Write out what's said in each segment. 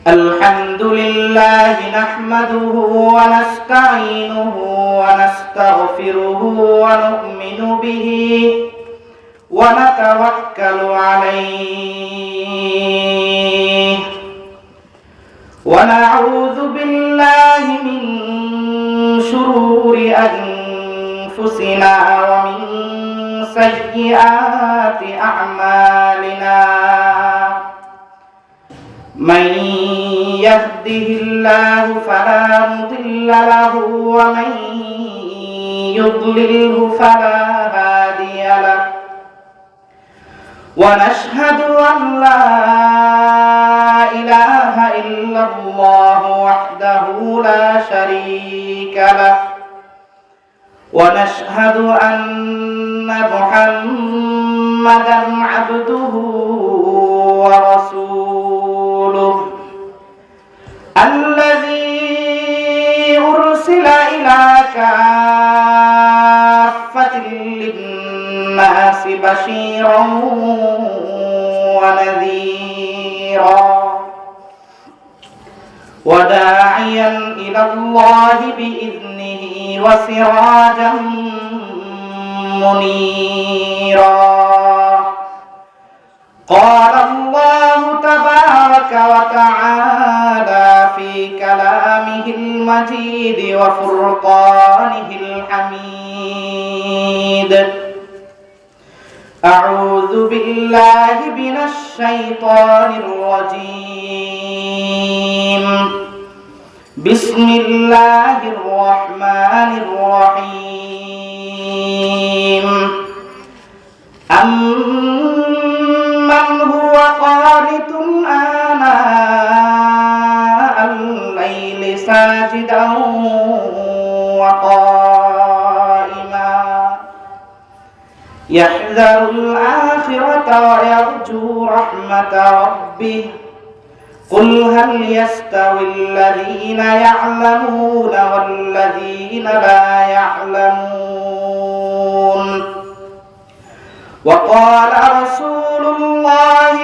الحمد لله نحمده ونستعينه ونستغفره ونؤمن به ونتوكل عليه ونعوذ بالله من شرور أنفسنا ومن سيئات أعمالنا من يهده الله فلا مضل له ومن يضلله فلا هادي له ونشهد أن لا إله إلا الله وحده لا شريك له ونشهد أن محمدًا عبده ورسوله الذي أرسل إلى كافة للناس بشيرًا ونذيرًا وداعيًا إلى الله بإذنه وسراجًا منيرًا قال الله تبارك وتعالى في كلامه المجيد وفرقانه الحميد أعوذ بالله من الشيطان الرجيم بسم الله الرحمن الرحيم أمن هو قانت آناء الليل ساجدا وقائما يحذر الآخرة ويرجو رحمة ربه قل هل يستوي الذين يعلمون والذين لا يعلمون وقال رسول الله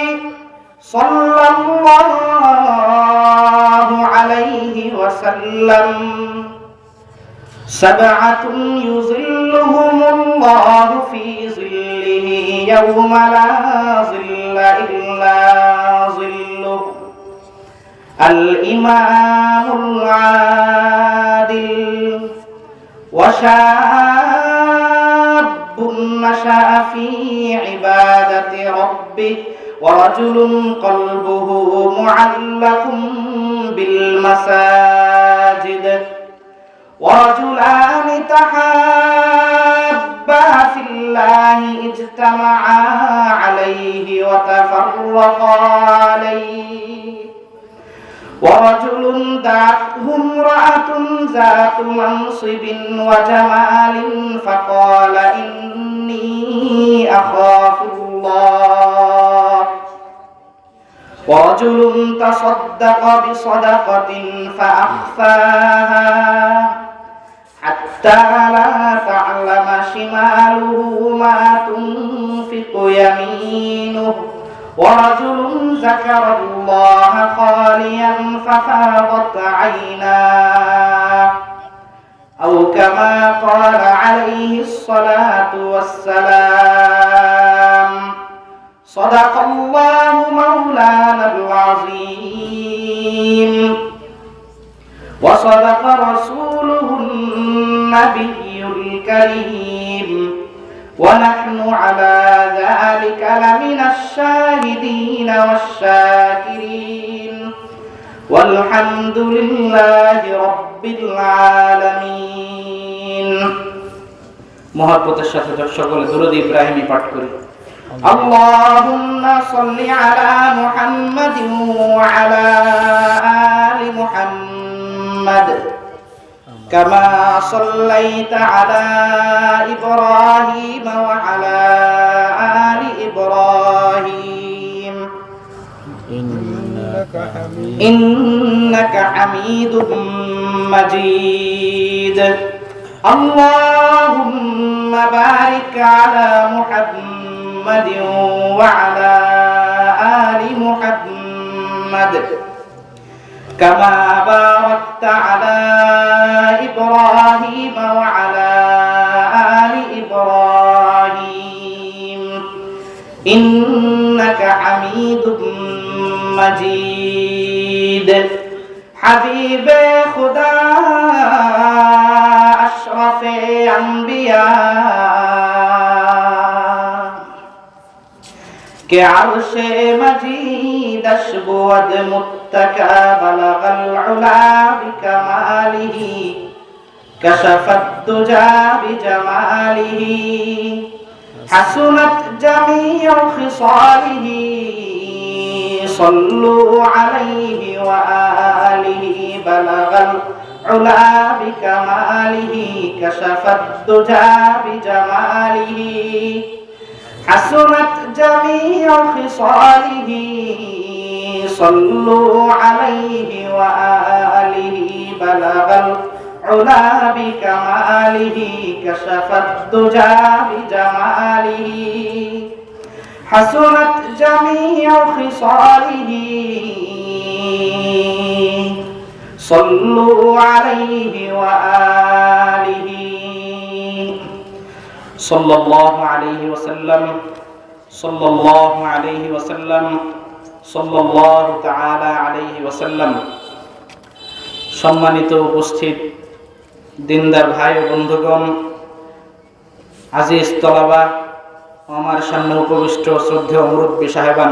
صلى الله عليه وسلم سبعة يظلهم الله في ظله يوم لا ظل إلا ظله الإمام العادل وشاب نشأ في عبادة ربه ورجل قلبه معلق بالمساجد ورجلان تحابا في الله اجتمعا عليه وتفرقا عليه ورجل دعته امرأة ذات منصب وجمال فقال إني أخاف الله ورجل تصدق بصدقة فأخفاها حتى لا تعلم شماله ما تنفق يمينه ورجل ذكر الله خاليا ففاضت عيناه أو كما قال عليه الصلاة والسلام صدق الله مولانا العظيم وصدق رسوله النبي الكريم ونحن على ذلك لمن الشاهدين والشاكرين والحمد لله رب العالمين محبতের সাথে সকলে দুরূদ ইব্রাহিমী পাঠ করি اللهم صل على محمد وعلى آل محمد كما صليت على إبراهيم وعلى آل إبراهيم إنك حميد مجيد اللهم بارك بارك على محمد وعلى آل محمد كما باركت على إبراهيم وعلى آل إبراهيم إنك حميد مجيد حبيب خدا أشرف أنبياء کے عرش مجید اشبود متکا بلغ العلا بکماله كشف الدجى بجماله حسنت جميع خصاله صلوا عليه وآله بلغ العلا بكماله كشف الدجى بجماله حسنت جميع خصاله صلوا عليه وآله بلغ العلا بكماله كشف الدجى بجماله حسنت جميع خصاله صلوا عليه وآله صلى الله عليه وسلم صلى الله عليه وسلم صلى الله تعالى عليه وسلم সম্মানিত উপস্থিত দিনদার ভাই ও বন্ধুগণ, আজিজ তলাবা, আমার সামনে উপবিষ্ট শ্রদ্ধেয় মুরব্বী সাহেবান,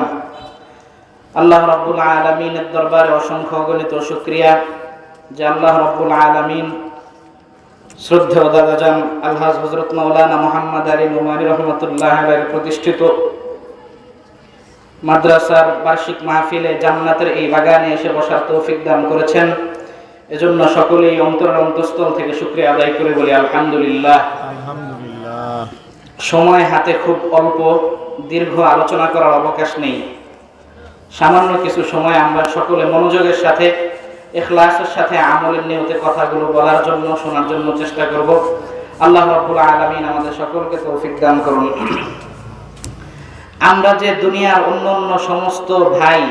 আল্লাহ রাব্বুল আলামিনের দরবারে অসংখ্য অগণিত শুকরিয়া যে আল্লাহ রাব্বুল আলামিন শ্রদ্ধেয় দাদাজান আলহাজ হযরত মাওলানা মুহাম্মদ আলী নোমানী রহমতুল্লাহ আলাইহির প্রতিষ্ঠিত মাদ্রাসার বার্ষিক মাহফিলে জান্নাতের এই বাগানে এসে বসার তৌফিক দান করেছেন। এজন্য সকলেই অন্তরের অন্তঃস্থল থেকে শুকরিয়া আদায় করে বলি আলহামদুলিল্লাহ। আলহামদুলিল্লাহ। সময় হাতে খুব অল্প, দীর্ঘ আলোচনা করার অবকাশ নেই। সামান্য কিছু সময় আমরা সকলে মনোযোগের সাথে, ইখলাসের সাথে, আমলের নিয়তে কথাগুলো বলার জন্য, শোনার জন্য চেষ্টা করব। আল্লাহ রাব্বুল আলামিন আমাদের সকলকে তৌফিক দান করুন। আমরা যে দুনিয়ার অন্য সমস্ত ভাই,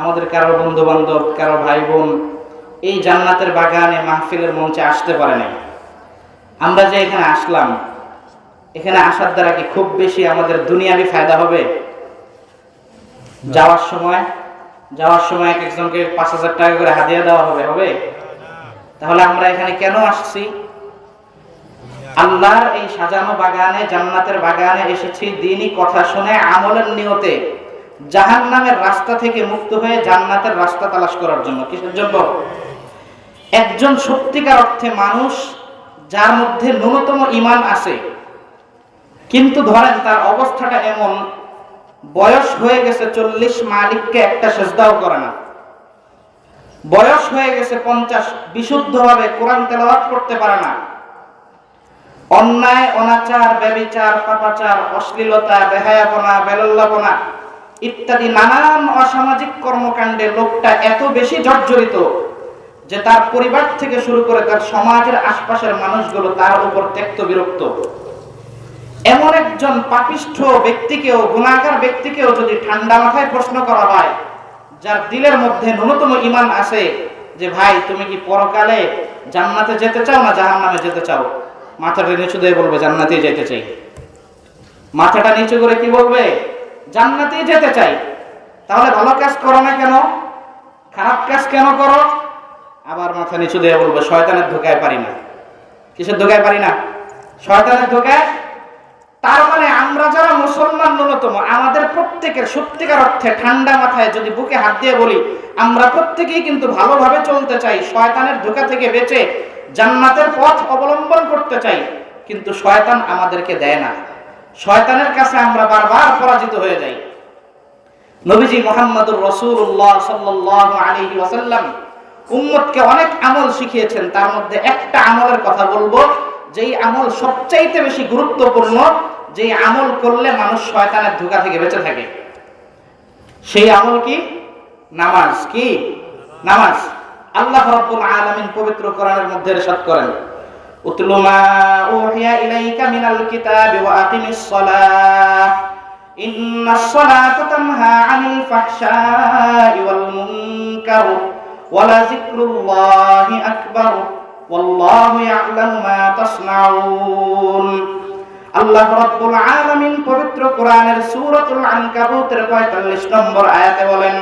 আমাদের কারো বন্ধু বান্ধব, কারো ভাই বোন এই জান্নাতের বাগানে মাহফিলের মঞ্চে আসতে পারে নাই, আমরা যে এখানে আসলাম, এখানে আসার দ্বারা কি খুব বেশি আমাদের দুনিয়াবি ফায়দা হবে? যাওয়ার সময় এক একজনকে ৫,০০০ টাকা করে হাদিয়া দেওয়া হবে? তাহলে আমরা এখানে কেন আসছি? আল্লাহর এই সাজানো বাগানে, জান্নাতের বাগানে এসেছি দ্বীনি কথা শুনে আমলের নিয়তে জাহান্নামের রাস্তা থেকে মুক্ত হয়ে জান্নাতের রাস্তা তালাশ করার জন্য। কিসের জন্য? একজন সত্যিকার অর্থে মানুষ যার মধ্যে ন্যূনতম ঈমান আছে, কিন্তু ধরেন তার অবস্থাটা এমন, বয়স হয়ে গেছে ৪০, মালিককে একটা সেজদাও করে না। বয়স হয়ে গেছে ৫০, বিশুদ্ধভাবে কোরআন তেলাওয়াত করতে পারে না। অন্যায়, অনাচার, ব্যভিচার, পাপাচার, অশ্লীলতা, বেহায়াপনা, বেলল্লাপনা ইত্যাদি নানান অসামাজিক কর্মকাণ্ডে লোকটা এত বেশি জর্জরিত যে তার পরিবার থেকে শুরু করে তার সমাজের আশপাশের মানুষগুলো তার উপর ত্যক্ত বিরক্ত। এমন একজন পাপিষ্ঠ ব্যক্তিকেও, গুনাহগার ব্যক্তিকেও যদি ঠান্ডা মাথায় প্রশ্ন করা হয়, যার দিলের মধ্যে ন্যূনতম ঈমান আছে যে ভাই তুমি কি পরকালে জান্নাতে যেতে চাও না জাহান্নামে যেতে চাও, মাথাটা নিচু দিয়ে বলবে জান্নাতেই যেতে চাই। মাথাটা নিচু করে কি বলবে? জান্নাতেই যেতে চাই। তাহলে ভালো কাজ করো না কেন? খারাপ কাজ কেন করো? আবার মাথা নিচু দিয়ে বলবে শয়তানের ধোঁকায় পারি না। কিসের ধোঁকায় পারি না? শয়তানের ধোঁকায়। তার মানে আমরা যারা মুসলমান ন্যূনতম, আমাদের প্রত্যেকের সত্যিকার অর্থে ঠান্ডা মাথায় যদি বুকে হাত দিয়ে বলি, আমরা প্রত্যেকেই কিন্তু ভালোভাবে চলতে চাই, শয়তানের ধোঁকা থেকে বেঁচে জান্নাতের পথ অবলম্বন করতে চাই, কিন্তু শয়তান আমাদেরকে দেয় না। শয়তানের কাছে আমরা বারবার পরাজিত হয়ে যাই। নবীজি মুহাম্মদুর রাসূলুল্লাহ সাল্লাল্লাহু আলাইহি ওয়াসাল্লাম উম্মতকে অনেক আমল শিখিয়েছেন। তার মধ্যে একটা আমলের কথা বলবো, যেই আমল সবচাইতে বেশি গুরুত্বপূর্ণ, যেই আমল করলে মানুষ শয়তানের ধোঁকা থেকে বেঁচে থাকে। সেই আমল কি? নামাজ। কি? নামাজ। আল্লাহ রাব্বুল আলামিন পবিত্র কোরআনের মধ্যে ইরশাদ করেন, উতলু মা উহিয়া ইলাইকা মিনাল কিতাবি ওয়া আকিমিস সালাহ ইন্নাস সালাতা তানহা আনিল ফাহশাই ওয়াল মুনকার ওয়া লাযিকরুল্লাহি আকবার ওয়াল্লাহু ইয়া'লামু মা তাসনাউন। আল্লাহ রাব্বুল আলামিন পবিত্র কোরআনের সূরাতুল আনকাবুতের ৪৫ নম্বর আয়াতে বলেন,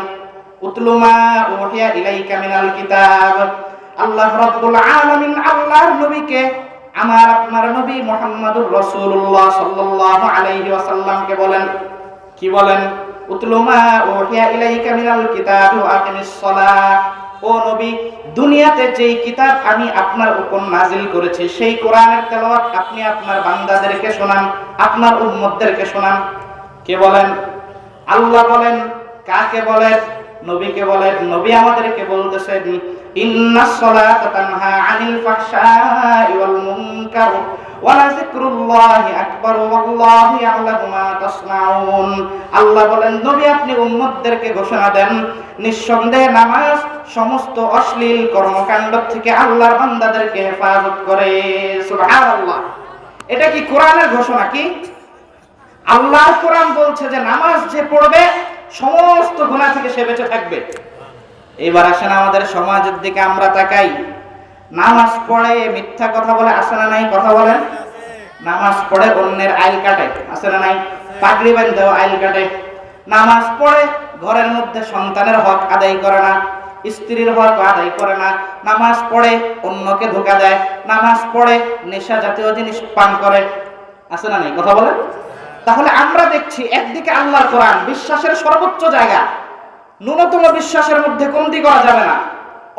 উতলু মা উহিয়া ইলাইকা মিনাল কিতাব। আল্লাহ রাব্বুল আলামিন আল্লাহর নবীকে, আমার আপনার নবী মুহাম্মদুর রাসূলুল্লাহ সাল্লাল্লাহু আলাইহি ওয়াসাল্লামকে বলেন, কি বলেন? উতলু মা উহিয়া ইলাইকা মিনাল কিতাব ওয়া আকিমিস সালাহ। ও নবী, দুনিয়াতে যেই কিতাব আমি আপনার উপর নাজিল করেছি সেই কোরআনের তেলাওয়াত আপনি আপনার বান্দাদেরকে শোনান, আপনার উম্মতদেরকে শোনান। কে বলেন? আল্লাহ বলেন। কাকে বলেন? নবীকে বলেন। নবী আমাদেরকে বলতেছেন, ইন্নাস সালাতা তানহা আনিল ফাহশাই ওয়াল মুনকার ওয়া লাযিকরুল্লাহি আকবার ওয়াল্লাহু ইয়া'লামু মা তাসনাউন। আল্লাহ বলেন, নবী আপনি উম্মতদেরকে ঘোষণা দেন, নিঃসন্দেহে নামাজ সমস্ত অশ্লীল কর্মকাণ্ড থেকে আল্লাহর বান্দাদেরকে হেফাজত করে। সুবহানাল্লাহ। এটা কি কোরআনের ঘোষণা? কি আল্লাহর কোরআন বলছে যে নামাজ যে পড়বে সমস্ত গুনাহ থেকে সে বেঁচে থাকবে। এবার আসেন আমাদের সমাজের দিকে আমরা তাকাই। নামাজ পড়ে মিথ্যা কথা বলে, আছে না নাই? কথা বলেন। নামাজ পড়ে অন্যের আইল কাটে, আছে না নাই? পাগড়ি বাঁধেও আইল কাটে। নামাজ পড়ে ঘরের মধ্যে সন্তানের হক আদায় করে না, স্ত্রীর হক আদায় করে না। নামাজ পড়ে অন্যকে ধোঁকা দেয়। নামাজ পড়ে নেশা জাতীয় জিনিস পান করে, আছে না নাই? কথা বলেন। তাহলে আমরা দেখছি একদিকে আল্লাহর কোরআন বিশ্বাসের সর্বোচ্চ জায়গা, ন্যূনতম বিশ্বাসের মধ্যে কমতি করা যাবে না।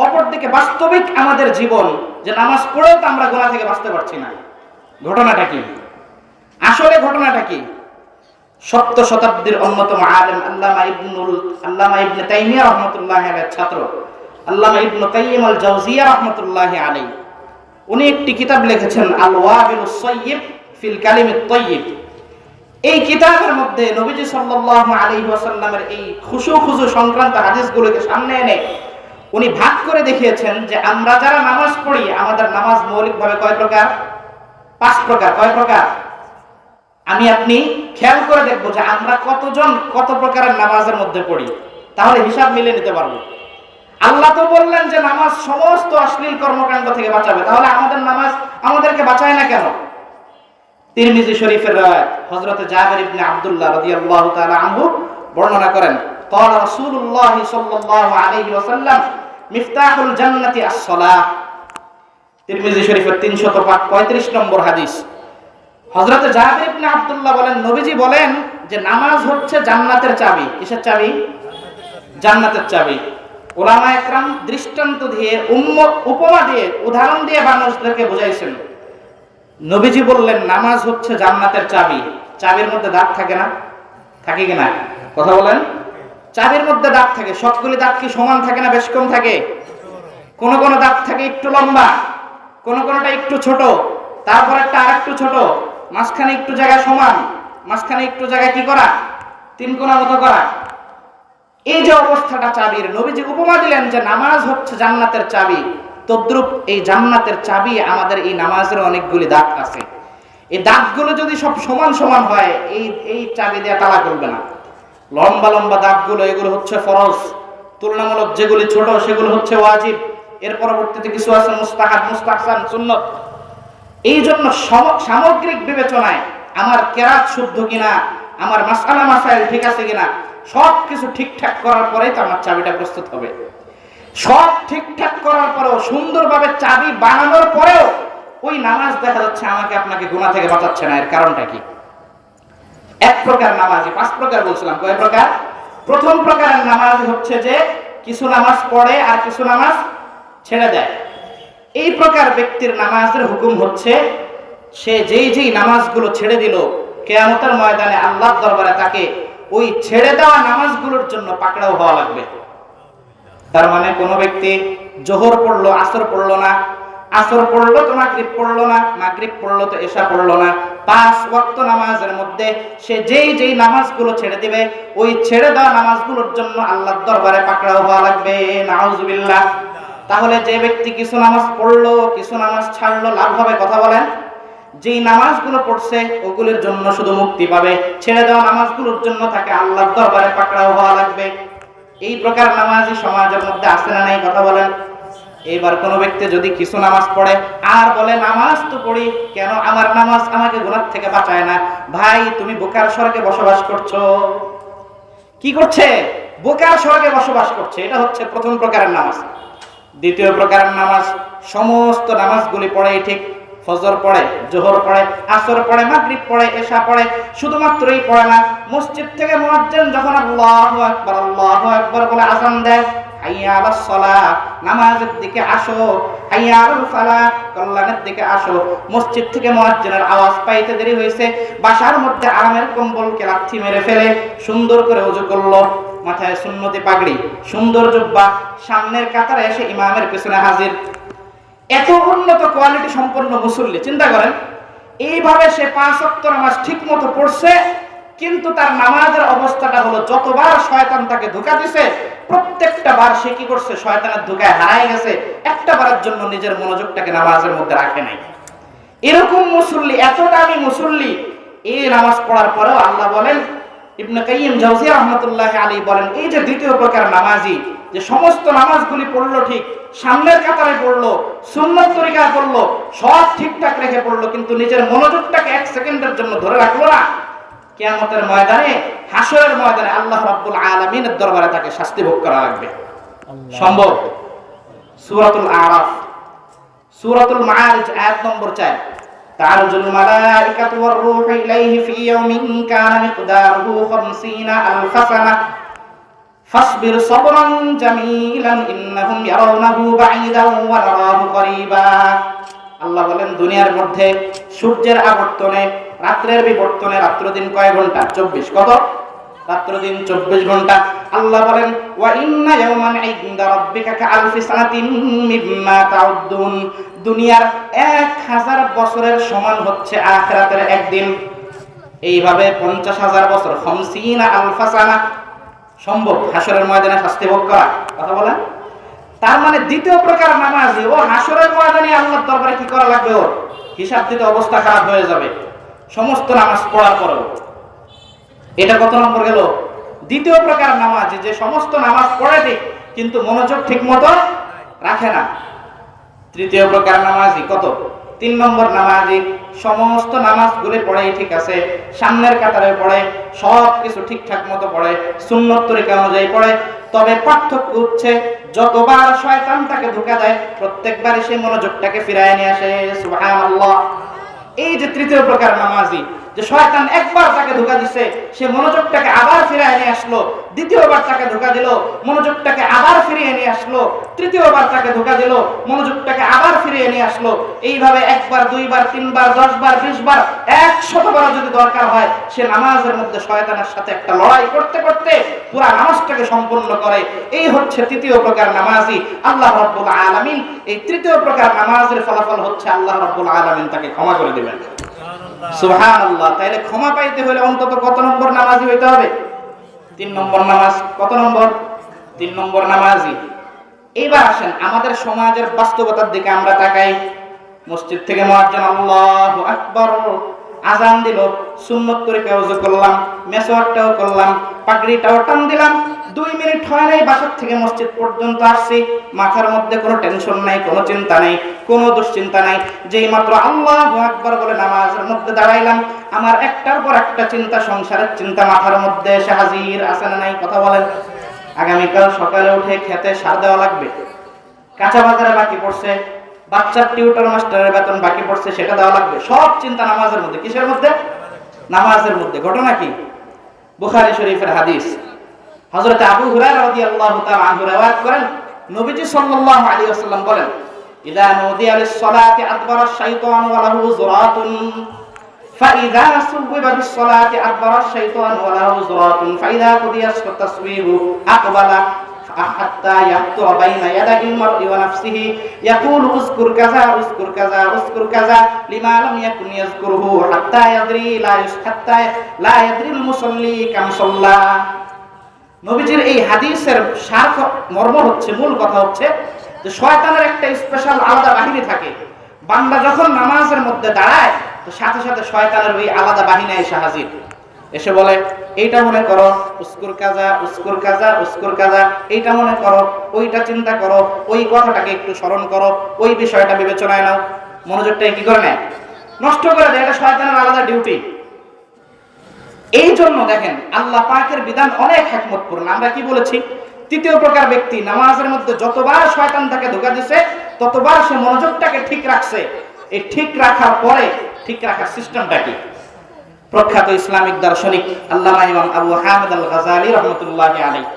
অপরদিকে বাস্তবিক আমাদের জীবন, যে নামাজ পড়েও তো আমরা গুনাহ থেকে বাঁচতে পারছি না। ঘটনাটা কি? আসলে ঘটনাটা কি? সপ্তম শতাব্দীর অন্যতম আলেম আল্লামা ইবনে তাইমিয়া রাহমাতুল্লাহি আলাইহির ছাত্র আল্লামা ইবনে কাইয়িম আল জাওজিয়া রাহমাতুল্লাহি আলাইহি, উনি একটি কিতাব লিখেছেন আল ওয়াবিলুস সাইয়্যিব ফিল কালিমিত তাইয়্যিব। এই কিতাবের মধ্যে নবীজি সাল্লাল্লাহু আলাইহি ওয়াসাল্লামের এই খুশু সংক্রান্ত হাদিসগুলোকে সামনে এনে উনি ভাগ করে দেখিয়েছেন যে আমরা যারা নামাজ পড়ি, আমাদের নামাজ মৌলিকভাবে কয় প্রকার? 5 প্রকার। কয় প্রকার? আমি আপনি খেয়াল করে দেখবো যে আমরা কতজন কত প্রকারের নামাজের মধ্যে পড়ি, তাহলে হিসাব মিলে নিতে পারবো। আল্লাহ তো বললেন যে নামাজ সমস্ত অশ্লীল কর্মকাণ্ড থেকে বাঁচাবে, তাহলে আমাদের নামাজ আমাদেরকে বাঁচায় না কেন? তিরমিজি শরীফের রাওয়ায়াত হযরত জাবের ইবনে আব্দুল্লাহ রাদিয়াল্লাহু তাআলা আনহু বর্ণনা করেন, قال رسول الله صلى الله عليه وسلم مفتاح الجنة الصلاة। তিরমিজি শরীফের 335 নম্বর হাদিস। হযরত জাবের ইবনে আব্দুল্লাহ বলেন, নবীজি বলেন যে নামাজ হচ্ছে জান্নাতের চাবি। কিসের চাবি? জান্নাতের চাবি। উলামায়ে কেরাম দৃষ্টান্ত দিয়ে, উপমা দিয়ে, উদাহরণ দিয়ে মানুষদেরকে বুঝাইছেন। নবীজি বললেন নামাজ হচ্ছে জান্নাতের চাবি। চাবির মধ্যে দাগ থাকে না? থাকে কিনা? কথা বলেন। চাবির মধ্যে দাগ থাকে। সবগুলি দাগ কি সমান থাকে না বেশ কম থাকে? কোন কোন দাগ থাকে একটু লম্বা, কোন কোনটা একটু ছোট, তারপর একটা আরেকটু ছোট, মাঝখানে একটু জায়গা সমান, মাঝখানে একটু জায়গা কি করা? 3 কোণা মতো করা। এই যে অবস্থাটা চাবির, নবীজি উপমা দিলেন যে নামাজ হচ্ছে জান্নাতের চাবি। তদ্রূপ এই জান্নাতের চাবি আমাদের এই নামাজের অনেকগুলি দাগ আছে। এই দাগগুলো যদি সব সমান সমান হয়, এই চাবি দিয়ে তালা খুলবে না। লম্বা লম্বা দাগগুলো, এগুলো হচ্ছে ফরজ। তুলনামূলক যেগুলি ছোট সেগুলো হচ্ছে ওয়াজিব। এর পরবর্তীতে কিছু আছে মুস্তাহাব, মুস্তাহসান, সুন্নত। এই জন্য সামগ্রিক বিবেচনায় আমার কেরাত শুদ্ধ কিনা, আমার মাসআলা মাসাইল ঠিক আছে কিনা, সবকিছু ঠিকঠাক করার পরেই তো আমার চাবিটা প্রস্তুত হবে। সব ঠিকঠাক করার পরেও, সুন্দরভাবে চাবি বানানোর পরেও ওই নামাজ দেখা যাচ্ছে আমাকে আপনাকে গুনাহ থেকে বাঁচাচ্ছে না। এর কারণটা কি? এক প্রকার নামাজি, 5 প্রকার বলছিলাম। কয় প্রকার? প্রথম প্রকারের নামাজ হচ্ছে যে কিছু নামাজ পড়ে আর কিছু নামাজ ছেড়ে দেয়। এই প্রকার ব্যক্তির নামাজের হুকুম হচ্ছে সে যেই নামাজগুলো ছেড়ে দিল, কিয়ামতের ময়দানে আল্লাহর দরবারে তাকে ওই ছেড়ে দেওয়া নামাজগুলোর জন্য পাকড়াও হওয়া লাগবে। তার মানে কোন ব্যক্তি জোহর পড়লো, আসর পড়লো না, আসর পড়লো তো মাগরিব পড়লো না, মাগরিব পড়লো তো এশা পড়লো না, 5 ওয়াক্ত নামাজের মধ্যে সে যেই নামাজগুলো ছেড়ে দিবে, ওই ছেড়ে দেওয়া নামাজগুলোর জন্য আল্লাহর দরবারে পাকড়াও হওয়া লাগবে। নাউজুবিল্লাহ। তাহলে যে ব্যক্তি কিছু নামাজ পড়লো, কিছু নামাজ ছাড়লো, লাভ হবে? কথা বলেন। যেই নামাজগুলো পড়ছে ওগুলোর জন্য শুধু মুক্তি পাবে, ছেড়ে দেওয়া নামাজগুলোর জন্য তাকে আল্লাহর দরবারে পাকড়াও হওয়া লাগবে। এই প্রকার নামাজি সমাজের মধ্যে আছে না নাই? কথা বলেন। এবার কোন ব্যক্তি যদি কিছু নামাজ পড়ে আর বলে নামাজ তো পড়ি, কেন আমার নামাজ আমাকে গুনাহ থেকে বাঁচায় না? ভাই, তুমি বোকার স্বর্গে বসবাস করছো। কি করছে? বোকার স্বর্গে বসবাস করছে। এটা হচ্ছে প্রথম প্রকারের নামাজ। দ্বিতীয় প্রকারের নামাজ, সমস্ত নামাজগুলি পড়ে ঠিক, ফজর পড়ে, জোহর পড়ে, আসর পড়ে, মাগরিব পড়ে, এশা পড়ে, শুধুমাত্রই পড়ে না, মসজিদ থেকে মুয়াজ্জিন যখন আল্লাহু আকবার বলে আযান দেয়, হাইয়া আলাস সালাহ, নামাজের দিকে আসো, হাইয়া আলাল ফালাহ, কল্যাণের দিকে আসো, মসজিদ থেকে মুয়াজ্জিনের আওয়াজ পাইতে দেরি হয়েছে, বাসার মধ্যে আরামের কম্বলকে লাথি মেরে ফেলে সুন্দর করে ওযু করলো, মাথায় সুন্নতি পাগড়ি, সুন্দর জুব্বা, সামনের কাতারে এসে ইমামের পিছনে হাজির। এত উন্নত কোয়ালিটি সম্পন্ন মুসল্লি, চিন্তা করেন। এইভাবে সে 5 ওয়াক্ত নামাজ ঠিক মতো পড়ছে, কিন্তু তার নামাজের অবস্থাটা হলো যতবার শয়তান তাকে ধোঁকা দিছে প্রত্যেকটা বার সে কি করছে? শয়তানের ধোঁকায় হারায় গেছে, একটা বারের জন্য নিজের মনোযোগটাকে নামাজের মধ্যে রাখে নাই। এরকম মুসল্লি, এত দামি মুসল্লি, এই নামাজ পড়ার পরেও আল্লাহ বলেন, ইবনে কাইয়িম জাওজিয়া রাহমাতুল্লাহি আলাইহি বলেন, এই যে দ্বিতীয় প্রকার নামাজি, যে সমস্ত নামাজগুলি পড়লো ঠিক, সামনের কাতারে পড়লো, সুন্নাত তরিকায় পড়লো, সব ঠিকঠাক রেখে পড়লো, কিন্তু নিজের মনোযোগটাকে 1 সেকেন্ডের জন্য ধরে রাখলো না, কিয়ামতের ময়দানে, হাসরের ময়দানে আল্লাহ রাব্বুল আলামিনের দরবারে তাকে শাস্তি ভোগ করা লাগবে। সম্ভব? সূরাতুল আরাফ, সূরাতুল মাআরিজ, আয়াত নম্বর 4, তা'রুজুল মালাইকাতু ওয়ার রূহু ইলাইহি ফি ইয়াওমিন কানা মিকদারুহু 50 আলফ সানাহ ফাসবির সাবরান জামিলান ইন্নাহুম ইয়ারাউনাহু বাঈদান ওয়া নারাহু করিবা। আল্লাহ বলেন, দুনিয়ার মধ্যে সূর্যের আবর্তনে, রাত্রের বিবর্তনে, রাত্র দিন কয় ঘন্টা? 24। কত? রাত্র দিন 24 ঘন্টা। আল্লাহ বলেন, ওয়া ইন্না ইয়াওমান ইনদা রাব্বিকা কাআলফি সানাতিন মিম্মা তাউদ্দুন। দুনিয়ার 1000 বছরের সমান হচ্ছে আখিরাতের একদিন। এইভাবে 50,000 বছর, 50 আলফ সানাহ। সম্ভব হাসরের ময়দানে শাস্তি ভোগ করা? কথা বলেন। তার মানে দ্বিতীয় প্রকার নামাজি, ও হাসরের ময়দানে আল্লাহর দরবারে কি করা লাগবে? ওর হিসাব দিতে অবস্থা খারাপ হয়ে যাবে সমস্ত নামাজ পড়ার পরেও। এটা কত নম্বর গেল? দ্বিতীয় প্রকার নামাজি, যে সমস্ত নামাজ পড়ে ঠিক কিন্তু মনোযোগ ঠিক মতো রাখে না। তৃতীয় প্রকার নামাজি কত? 3 নম্বর নামাজি, সমস্ত নামাজগুলি পড়ে ঠিক আছে, সামনের কাতারে পড়ে, সব কিছু ঠিকঠাক মতো পড়ে, সুন্নত তরিকা অনুযায়ী পড়ে, তবে পার্থক্য হচ্ছে যতবার শয়তান তাকে ধোঁকা দেয় প্রত্যেকবারই সে মনোযোগটাকে ফিরায় নিয়ে আসে। সুবহানাল্লাহ। এই যে তৃতীয় প্রকার নামাজি, যে শয়তান একবার তাকে ধোঁকা দিছে, সে মনোযোগটাকে আবার ফিরিয়ে নিয়ে আসলো, দ্বিতীয়বার তাকে ধোঁকা দিল, মনোযোগটাকে আবার ফিরিয়ে নিয়ে আসলো, তৃতীয়বার তাকে ধোঁকা দিল, মনোযোগটাকে আবার ফিরিয়ে নিয়ে আসলো। এইভাবে 1 বার, 2 বার, 3 বার, 10 বার, 20 বার, 100 বার যদি দরকার হয়, সে নামাজের মধ্যে শয়তানের সাথে একটা লড়াই করতে করতে পুরা নামাজটাকে সম্পূর্ণ করে। এই হচ্ছে তৃতীয় প্রকার নামাজি। আল্লাহ রাব্বুল আলামিন এই তৃতীয় প্রকার নামাজের ফলাফল হচ্ছে আল্লাহ রাব্বুল আলামিন তাকে ক্ষমা করে দিবেন। সুবহানাল্লাহ। তাইলে ক্ষমা পাইতে হলে অন্তত কত নম্বর নামাজি হইতে হবে? 3 নম্বর নামাজ। কত নম্বর? 3 নম্বর নামাজি। এইবার আসেন আমাদের সমাজের বাস্তবতার দিকে আমরা তাকাই। মসজিদ থেকে মুয়াজ্জিন আল্লাহু আকবার আযান দিল, সুন্নত তরিকায় ওযু করলাম, মেসওয়াকটাও করলাম, পাগড়িটাও টান দিলাম, 2 মিনিট হয় নাই বাসা থেকে মসজিদ পর্যন্ত আসছি, মাথার মধ্যে কোনো টেনশন নাই, কোনো চিন্তা নাই, কোনো দুশ্চিন্তা নাই। যেই মাত্র আল্লাহু আকবার বলে নামাজের মধ্যে দাঁড়াইলাম, আমার একটার পর একটা চিন্তা, সংসারের চিন্তা মাথার মধ্যে এসে হাজির। আছে না নাই? কথা বলেন। আগামীকাল সকালে উঠে খেতে সার দেওয়া লাগবে, কাঁচা বাজারে বাকি পড়ছে, বাচ্চার টিউটর মাস্টারের বেতন বাকি পড়ছে, সেটা দেওয়া লাগবে। সব চিন্তা নামাজের মধ্যে। কিসের মধ্যে? নামাজের মধ্যে। ঘটনা কি? বুখারী শরীফের হাদিস। হযরত আবু হুরায়রা রাদিয়াল্লাহু তাআলা আনহু riwayat করেন, নবীজি সাল্লাল্লাহু আলাইহি ওয়াসাল্লাম বলেন, ইযা নুদিয়া লিস-সালাতি আদবারা আশ-শাইতানু ওয়া লাহু যুরাতুন ফাইযা সুবিবা বিস-সালাতি আদবারা আশ-শাইতানু ওয়া লাহু যুরাতুন ফাইযা কুদিয়াত তাসবিহু আকবালা হাত্তা ইয়াহতুরা বাইনা ইয়াদাইল মার'i ওয়া নাফসিহি ইয়াকুলু উযকুর কাযা উযকুর কাযা উযকুর কাযা লিমা লাম ইয়াকুন ইয়াযকুরুহু হাত্তা লা ইয়াদরিল মুসাল্লি কাম সাল্লা। নবীজির এই হাদিসের সার মর্ম হচ্ছে, মূল কথা হচ্ছে তো শয়তানের একটা স্পেশাল আলাদা বাহিনী থাকে। বান্দা যখন নামাজের মধ্যে দাঁড়ায় তো সাথে সাথে শয়তানের ওই আলাদা বাহিনী এসে হাজির, এসে বলে এইটা মনে করো, উস্কুর কাজা উস্কুর কাজা উস্কুর কাজা, এইটা মনে করো, ওইটা চিন্তা করো, ওই কথাটাকে একটু স্মরণ করো, ওই বিষয়টা বিবেচনায় নাও। মনোযোগটা কি করে নেয়? নষ্ট করে দেয়। এটা শয়তানের আলাদা ডিউটি। এই জন্য দেখেন আল্লাহ পাকের বিধান অনেক হিকমতপূর্ণ। আমরা কি বলেছি? তৃতীয় প্রকার ব্যক্তি নামাজের মধ্যে যতবার শয়তান তাকে ধোঁকা দিছে ততবার সে মনোযোগটাকে ঠিক রাখছে। এই ঠিক রাখার পরে ঠিক রাখার সিস্টেমটা কি? প্রখ্যাত ইসলামিক দার্শনিক আল্লামা ইমাম আবু হামিদ আল গাজালি রাহমাতুল্লাহি আলাইহি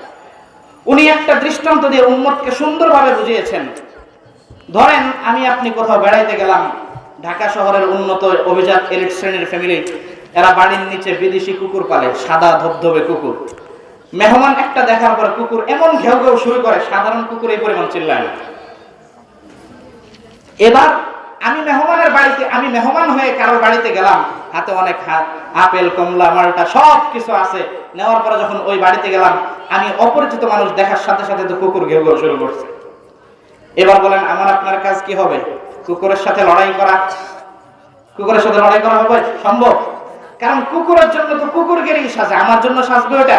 উনি একটা দৃষ্টান্ত দিয়ে উম্মতকে সুন্দরভাবে বুঝিয়েছেন। ধরেন আমি আপনি কোথাও বেড়াইতে গেলাম, ঢাকা শহরের উন্নত অভিজাত এলিট শ্রেণীর ফ্যামিলি, এরা বাড়ির নিচে বিদেশি কুকুর পালে, সাদা ধবধবে কুকুর। মেহমান একটা দেখার পর কুকুর এমন ঘেউ ঘেউ শুরু করে, সাধারণ কুকুর এই পরিমাণ চিল্লায় না। এবার আমি মেহমানের বাড়িতে, আমি মেহমান হয়ে কারোর বাড়িতে গেলাম, হাতে অনেক আপেল কমলা মালটা সব কিছু আছে, নেওয়ার পরে যখন ওই বাড়িতে গেলাম আমি অপরিচিত মানুষ দেখার সাথে সাথে তো কুকুর ঘেউ ঘেউ শুরু করছে। এবার বলেন আমার আপনার কাজ কি হবে? কুকুরের সাথে লড়াই করা? কুকুরের সাথে লড়াই করা হবে সম্ভব? কারণ কুকুরের জন্য তো কুকুরগেরই সাজে, আমার জন্য সাজবে ওটা।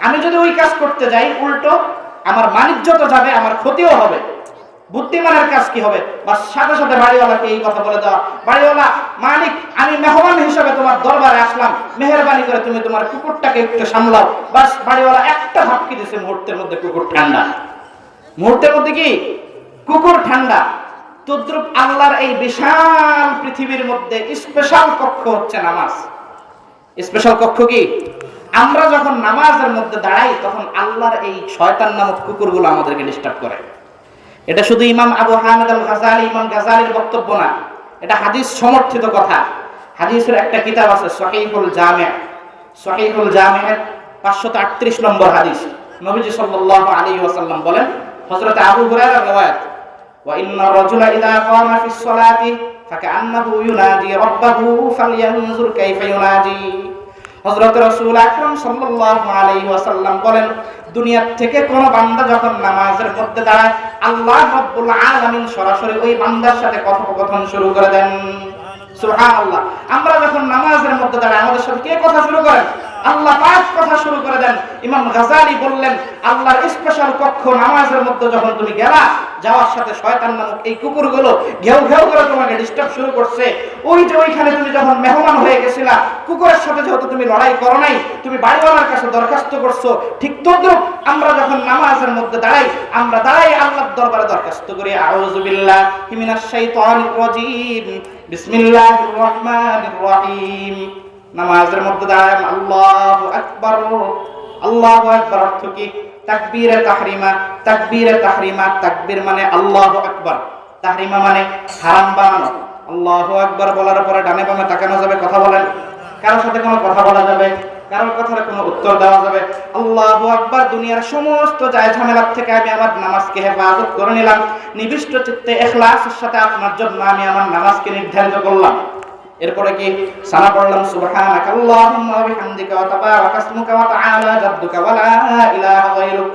আমি যদি ওই কাজ করতে যাই উল্টো আমার বাণিজ্য তো যাবে, আমার ক্ষতিও হবে। বুদ্ধিমানের কাজ কি হবে? বাস সাথে সাথে বাড়িওয়ালাকে এই কথা বলে দেওয়া, বাড়িওয়ালা মালিক আমি মেহমান হিসেবে তোমার দরবারে আসলাম, মেহেরবানি করে তুমি তোমার কুকুরটাকে একটু সামলাও। বাস বাড়িওয়ালা একটা ধাক্কি দিয়েছে, মুহূর্তের মধ্যে কুকুর ঠান্ডা। মুহূর্তের মধ্যে কি কুকুর ঠান্ডা। তদ্রুপ আল্লাহর এই বিশাল পৃথিবীর মধ্যে স্পেশাল কক্ষ হচ্ছে নামাজ। স্পেশাল কক্ষ কি? আমরা যখন নামাজের মধ্যে দাঁড়াই তখন আল্লাহর এই শয়তান নামক কুকুরগুলো আমাদেরকে ডিস্টার্ব করে। এটা শুধু ইমাম আবু হামিদ আল গাজালি, ইমাম গাজালির বক্তব্য না, এটা হাদিস সমর্থিত কথা। হাদিসের একটা কিতাব আছে সহিহুল জামি', সহিহুল জামি'ের 538 নম্বর হাদিস। নবীজি সাল্লাল্লাহু আলাইহি ওয়াসাল্লাম বলেন, হযরত আবু হুরায়রা riwayat, ওয়া ইন্নার রাজুলা ইযা কামা ফিস সালাতি ফাকান্নাহু ইউনাজি রাব্বাহু ফালয়ানজুর কাইফা ইউনাজি। হযরত রাসূল আকরাম সাল্লাল্লাহু আলাইহি ওয়াসাল্লাম বলেন, দুনিয়া থেকে কোন বান্দা যখন নামাজের মধ্যে দাঁড়ায় আল্লাহ রাব্বুল আলামিন সরাসরি ওই বান্দার সাথে কথোপকথন শুরু করে দেন। সুবহানাল্লাহ। আমরা যখন নামাজের মধ্যে দাঁড়াই আমাদের সাথে কে কথা শুরু করেন? আল্লাহ পাক কথা শুরু করে দেন। ইমাম গাজালি বললেন আল্লাহর স্পেশাল কক্ষ নামাজের মধ্যে যখন তুমি গেলা, যাওয়ার সাথে শয়তান নামক এই কুকুরগুলো ঘেউ ঘেউ করে তোমাকে ডিস্টার্ব শুরু করছে। ওই যে ওইখানে তুমি যখন মেহমান হয়ে গেছিলা, কুকুরের সাথে যেহেতু তুমি লড়াই করো নাই, তুমি বাড়িওয়ালার কাছে দরখাস্ত করছো, ঠিক তদ্রুপ আমরা যখন নামাজের মধ্যে দাঁড়াই, আমরা দাঁড়াই আল্লাহর দরবারে দরখাস্ত করি, আউযু বিল্লাহি মিনাশ শাইতানির রাজীম, বিসমিল্লাহির রহমানির রহিম। নামাজের মধ্যে দাঁড়ায় আল্লাহু আকবার। আল্লাহু আকবার অর্থ কি? তাকবীরে তাহরিমা। তাকবীরে তাহরিমা, তাকবীর মানে আল্লাহু আকবার, তাহরিমা মানে হারাম বানানো। আল্লাহু আকবার বলার পরে ডানে বামে তাকানো যাবে, কথা বলেন, কারোর সাথে কোনো কথা বলা যাবে, কারোর কথার কোনো উত্তর দেওয়া যাবে। আল্লাহু আকবার, দুনিয়ার সমস্ত যায় ঝামেলা থেকে আমি আমার নামাজকে হেফাজত করে নিলাম, নিবিষ্ট চিত্তে ইখলাসের সাথে আপনার জন্য আমি আমার নামাজকে নির্ধারিত করলাম। এরপরে কি সানা পড়লাম, সুবহানাকাল্লাহুম্মা ওয়া বিহামদিকা ওয়া তাবারাকা ইসমুকা ওয়া তাআলা জাদ্দুকা ওয়া লা ইলাহা গায়রুক।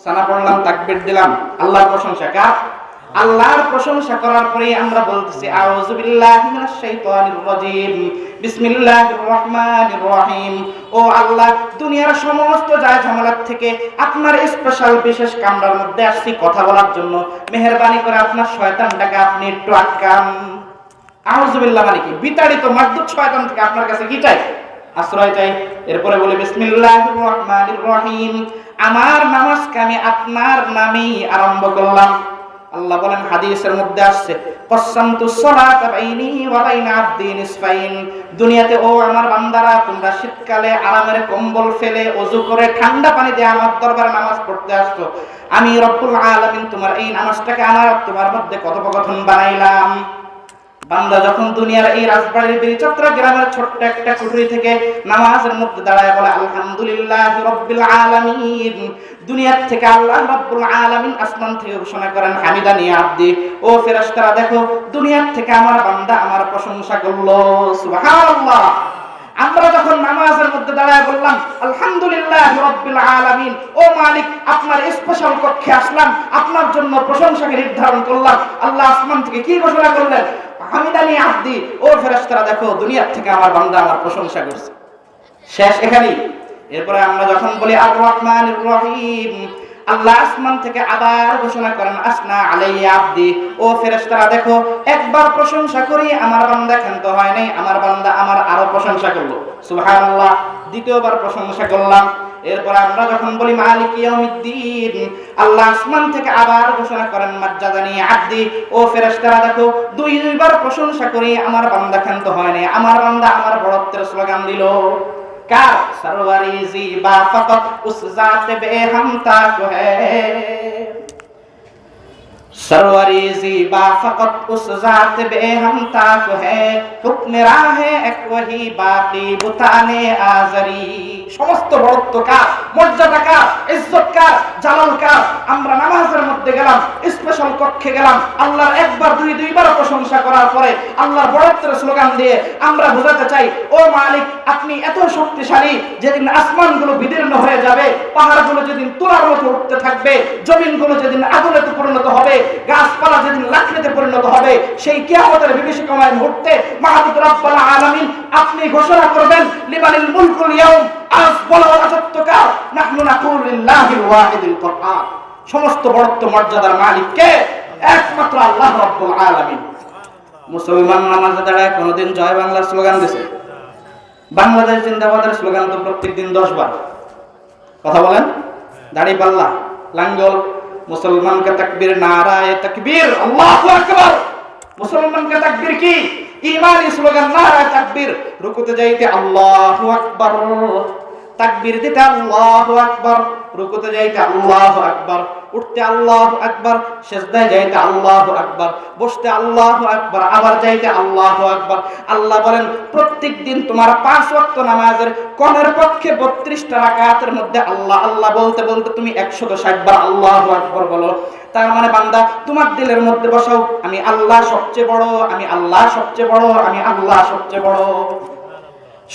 সানা পড়লাম, তাকবীর দিলাম। আল্লাহর প্রশংসা কার? আল্লাহর প্রশংসা করার পরে আমরা বলতেছি আউযু বিল্লাহি মিনাশ শাইতানির রাজীম, বিসমিল্লাহির রহমানির রহিম। ও আল্লাহ, দুনিয়ার সমস্ত যায় ঝামেলা থেকে আপনার স্পেশাল বিশেষ কামরার মধ্যে আসছি কথা বলার জন্য, মেহেরবানি করে আপনার শয়তানটাকে আপনি একটু আটকান। আউযু বিল্লাহ মানে কি? বিতাড়িত মারদুদ শয়তান থেকে আপনার কাছে কি চাই? আশ্রয় চাই। এরপরে বলে বিসমিল্লাহির রহমানির রহিম, আমার নামাজকে আমি আপনার নামেই আরম্ভ করলাম। আল্লাহ বলেন হাদিসের মধ্যে আসছে, কসামতুস সালাতা বাইনি ওয়া বাইনা আবদি নিসফাইন। দুনিয়াতে ও আমার বান্দারা, তোমরা শীতকালে আরামের কম্বল ফেলে ওযু করে ঠান্ডা পানি দিয়ে আমার দরবারে নামাজ পড়তে আসছো, আমি রব্বুল আলামিন তোমার এই নামাজটাকে আমার তোমার মধ্যে কথোপকথন বানাইলাম। বান্দা যখন দুনিয়ার এই রাজবাড়ির বিরিচত্রা গ্রামের ছোট্ট একটা কুঠরি থেকে নামাজের মধ্যে দাঁড়ায় বলে আলহামদুলিল্লাহি রাব্বিল আলামিন, দুনিয়ার থেকে আল্লাহ রাব্বুল আলামিন আসমান থেকে ঘোষণা করেন হামিদানি আবদি, ও ফেরেশতারা দেখো দুনিয়ার থেকে আমার বান্দা আমার প্রশংসা করলো। সুবহানাল্লাহ। আমরা যখন নামাজের মধ্যে দাঁড়ায় বলি বললাম আলহামদুলিল্লাহ রাব্বিল আলামিন, ও মালিক আপনার স্পেশাল কক্ষে আসলাম, আপনার জন্য প্রশংসাকে নির্ধারণ করলাম। আল্লাহ আসমান থেকে কি ঘোষণা করলেন? হামিদানি আব্দি, ও ফেরেশতারা দেখো দুনিয়া থেকে আমার বান্দা আমার প্রশংসা করছে। শেষ এখানেই। এরপরে আমরা যখন বলি আর রহমানির রহিম, আল্লাহ আসমান থেকে আবার ঘোষণা করেন আসনা আলাইয়া আব্দি, ও ফেরেশতারা দেখো একবার প্রশংসা করি আমার বান্দা ক্ষান্ত হয় নাই, আমার বান্দা আমার আরো প্রশংসা করলো। সুবহানাল্লাহ, দ্বিতীয়বার প্রশংসা করলাম। এরপর আমরা যখন বলি মালিক ইয়াউমিদ্দিন, আল্লাহ আসমান থেকে আবার ঘোষণা করেন মাজ্জাদানি আব্দি, ও ফেরেশতারা দেখো দুইবার প্রশংসা করি আমার বান্দা ক্ষান্ত হয় নাই, আমার বান্দা আমার বড়ত্বের স্লোগান দিল। কার? সরওয়ারি জিবা ফকত উস জাত বেহমতা কো হ্যায়, সরওয়ারি জিবা ফকত উস জাত বেহমতা কো হ্যায়, হুকম রাহে এক ওহি বাকি বুতানে আজরি। সমস্ত বড়ত্ব কার, মর্যাদা কার, ইজ্জত কার, জালাল কার? আমরা নামাজের মধ্যে গেলাম, স্পেশাল কক্ষে গেলাম, আল্লাহর একবার দুইবার প্রশংসা করার পরে আল্লাহর বড়ত্বের স্লোগান দিয়ে আমরা বোঝাতে চাই, ও মালিক আপনি এত শক্তিশালী, যেদিন আসমানগুলো বিদীর্ণ হয়ে যাবে, পাহাড়গুলো যেদিন তুলার মতো উঠতে থাকবে, জমিনগুলো যেদিন আগুনে পরিণত হবে, গাছপালা যেদিন লাকড়িতে পরিণত হবে, সেই কিয়ামতের বিভীষিকাময় মুহূর্তে মাহবুব রব্বুল আলামিন আপনি ঘোষণা করবেন লিমানিল মুলকুল ইয়াউম, আজ বলা রাজত্ব কার? নাহনু নাকুল লিল্লাহিল ওয়াহিদিল কাহ্হার। সমস্ত বড়ত্ব মর্যাদার মালিক কে? একমাত্র আল্লাহ রাব্বুল আলামিন। মুসলমান নামাজে দাঁড়ায় কোনদিন জয় বাংলা স্লোগান দিছে? বাংলাদেশ জিন্দাবাদের স্লোগান তো প্রত্যেকদিন 10 বার। কথা বলেন? দাড়ি পাল্লা, লাঙ্গল, মুসলমানকে তাকবীর, নারায়ে তাকবীর, আল্লাহু আকবার। মুসলমানকে তাকবীর কি? ঈমানি স্লোগান নারায়ে তাকবীর। রুকুতে যাইতে আল্লাহু আকবার, তাকবীর দিতে আল্লাহু আকবার, রুকুতে যাইতে আল্লাহু আকবার, উঠতে আল্লাহু আকবার, সিজদায় যাইতে আল্লাহু আকবার, বসতে আল্লাহু আকবার, আবার যাইতে আল্লাহু আকবার। আল্লাহ বলেন প্রত্যেকদিন তোমার 5 ওয়াক্ত নামাজের কমের পক্ষে 32টা রাকাতের মধ্যে আল্লাহ আল্লাহ বলতে বলতে তুমি 160 বার আল্লাহু আকবার বলো। তার মানে বান্দা তোমার দিলের মধ্যে বসাও আমি আল্লাহ সবচেয়ে বড়, আমি আল্লাহ সবচেয়ে বড়, আমি আল্লাহ সবচেয়ে বড়।